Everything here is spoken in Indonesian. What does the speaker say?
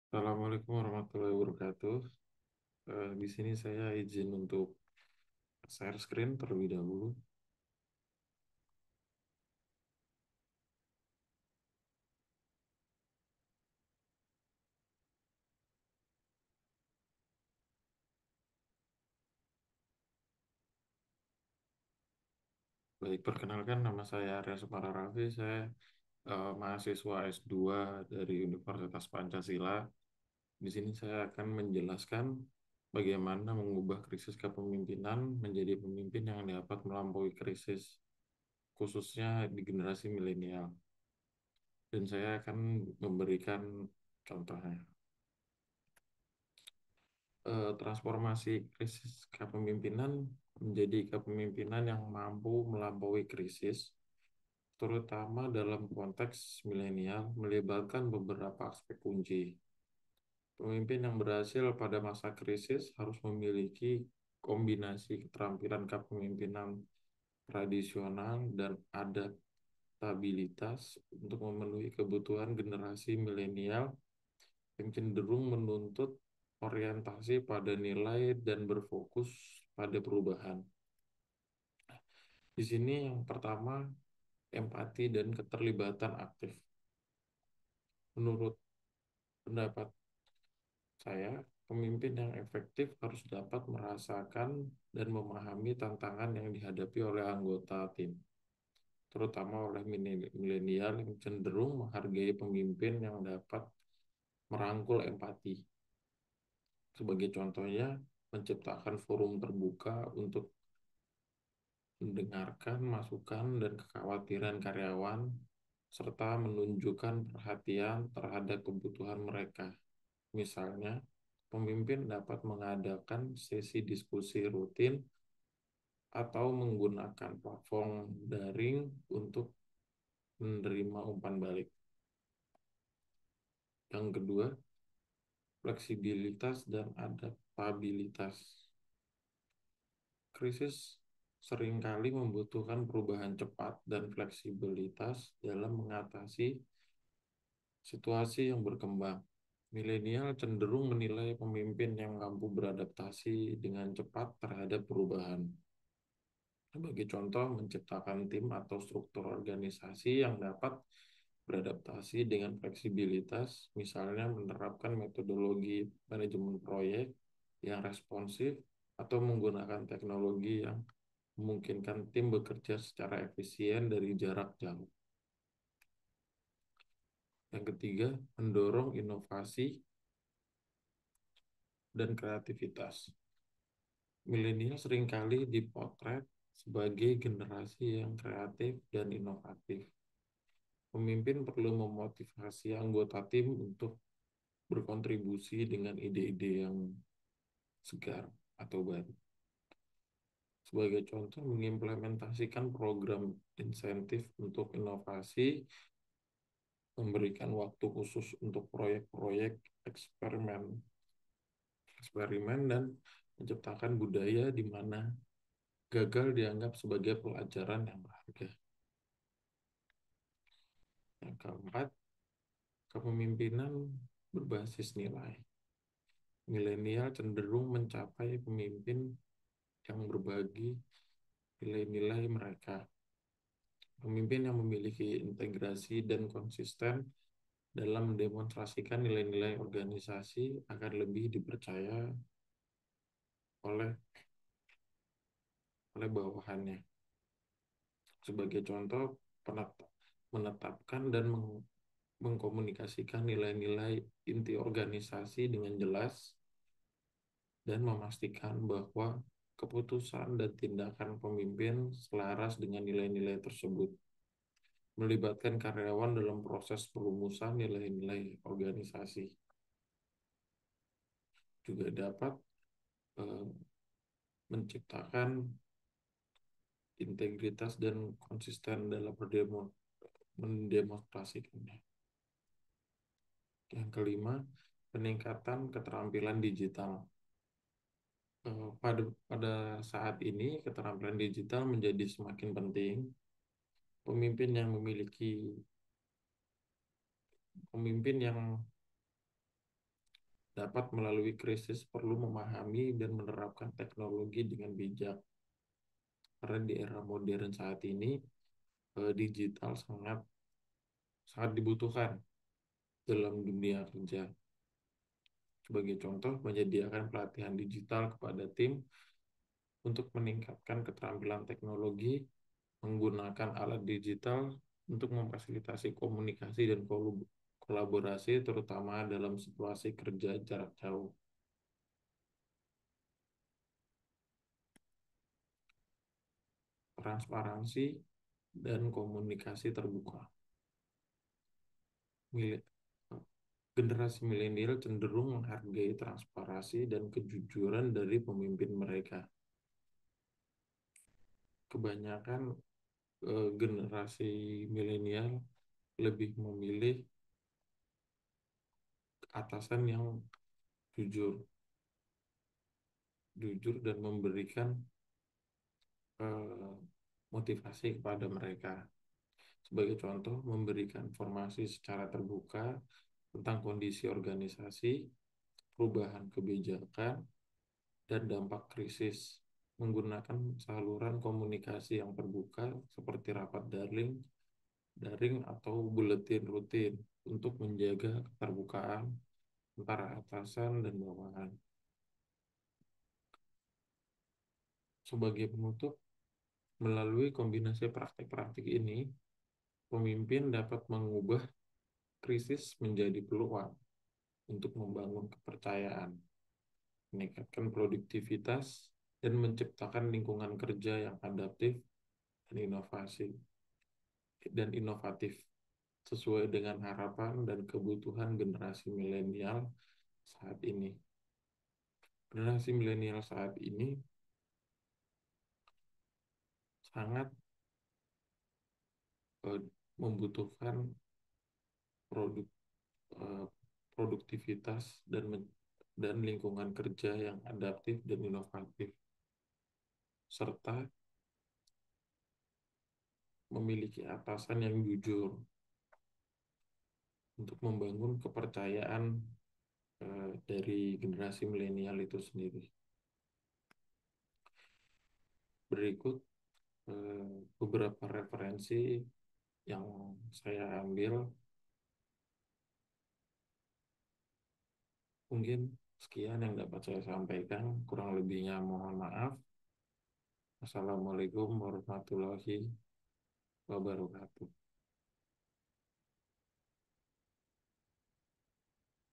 Assalamualaikum warahmatullahi wabarakatuh. Di sini saya izin untuk share screen terlebih dahulu. Baik, perkenalkan nama saya Arya Sumara Raffi. Saya mahasiswa S2 dari Universitas Pancasila. Di sini saya akan menjelaskan bagaimana mengubah krisis kepemimpinan menjadi pemimpin yang dapat melampaui krisis, khususnya di generasi milenial. Dan saya akan memberikan contohnya. Transformasi krisis kepemimpinan menjadi kepemimpinan yang mampu melampaui krisis, terutama dalam konteks milenial, melibatkan beberapa aspek kunci. Pemimpin yang berhasil pada masa krisis harus memiliki kombinasi keterampilan kepemimpinan tradisional dan adaptabilitas untuk memenuhi kebutuhan generasi milenial yang cenderung menuntut orientasi pada nilai dan berfokus pada perubahan. Di sini yang pertama, empati dan keterlibatan aktif. Menurut pendapat saya, pemimpin yang efektif harus dapat merasakan dan memahami tantangan yang dihadapi oleh anggota tim, terutama oleh milenial yang cenderung menghargai pemimpin yang dapat merangkul empati. Sebagai contohnya, menciptakan forum terbuka untuk mendengarkan masukan dan kekhawatiran karyawan, serta menunjukkan perhatian terhadap kebutuhan mereka. Misalnya, pemimpin dapat mengadakan sesi diskusi rutin atau menggunakan platform daring untuk menerima umpan balik. Yang kedua, fleksibilitas dan adaptabilitas. Krisis seringkali membutuhkan perubahan cepat dan fleksibilitas dalam mengatasi situasi yang berkembang. Milenial cenderung menilai pemimpin yang mampu beradaptasi dengan cepat terhadap perubahan. Sebagai contoh, menciptakan tim atau struktur organisasi yang dapat beradaptasi dengan fleksibilitas, misalnya menerapkan metodologi manajemen proyek yang responsif atau menggunakan teknologi yang memungkinkan tim bekerja secara efisien dari jarak jauh. Yang ketiga, mendorong inovasi dan kreativitas. Milenial seringkali dipotret sebagai generasi yang kreatif dan inovatif. Pemimpin perlu memotivasi anggota tim untuk berkontribusi dengan ide-ide yang segar atau baru. Sebagai contoh, mengimplementasikan program insentif untuk inovasi, memberikan waktu khusus untuk proyek-proyek eksperimen, eksperimen dan menciptakan budaya di mana gagal dianggap sebagai pelajaran yang berharga. Yang keempat, kepemimpinan berbasis nilai. Milenial cenderung mencapai pemimpin yang berbagi nilai-nilai mereka. Pemimpin yang memiliki integrasi dan konsisten dalam mendemonstrasikan nilai-nilai organisasi akan lebih dipercaya oleh bawahannya. Sebagai contoh, menetapkan dan mengkomunikasikan nilai-nilai inti organisasi dengan jelas dan memastikan bahwa keputusan dan tindakan pemimpin selaras dengan nilai-nilai tersebut. Melibatkan karyawan dalam proses perumusan nilai-nilai organisasi. Juga dapat eh, menciptakan integritas dan konsisten dalam mendemonstrasikannya. Yang kelima, peningkatan keterampilan digital. Pada saat ini, keterampilan digital menjadi semakin penting. Pemimpin yang memiliki pemimpin yang dapat melalui krisis perlu memahami dan menerapkan teknologi dengan bijak. Karena di era modern saat ini, digital sangat sangat dibutuhkan dalam dunia kerja. Sebagai contoh, menyediakan pelatihan digital kepada tim untuk meningkatkan keterampilan teknologi, menggunakan alat digital untuk memfasilitasi komunikasi dan kolaborasi, terutama dalam situasi kerja jarak jauh. Transparansi dan komunikasi terbuka. Mil- Generasi milenial cenderung menghargai transparansi dan kejujuran dari pemimpin mereka. Kebanyakan generasi milenial lebih memilih atasan yang jujur, jujur dan memberikan eh, motivasi kepada mereka. Sebagai contoh, memberikan informasi secara terbuka tentang kondisi organisasi, perubahan kebijakan, dan dampak krisis, menggunakan saluran komunikasi yang terbuka seperti rapat daring atau buletin rutin untuk menjaga keterbukaan antara atasan dan bawahan. Sebagai penutup, melalui kombinasi praktik-praktik ini, pemimpin dapat mengubah krisis menjadi peluang untuk membangun kepercayaan, meningkatkan produktivitas, dan menciptakan lingkungan kerja yang adaptif dan inovatif sesuai dengan harapan dan kebutuhan generasi milenial saat ini. Generasi milenial saat ini sangat eh, membutuhkan produk eh, produktivitas dan lingkungan kerja yang adaptif dan inovatif, serta memiliki atasan yang jujur untuk membangun kepercayaan dari generasi milenial itu sendiri. Berikut beberapa referensi yang saya ambil. Mungkin sekian yang dapat saya sampaikan, kurang lebihnya mohon maaf. Assalamualaikum warahmatullahi wabarakatuh.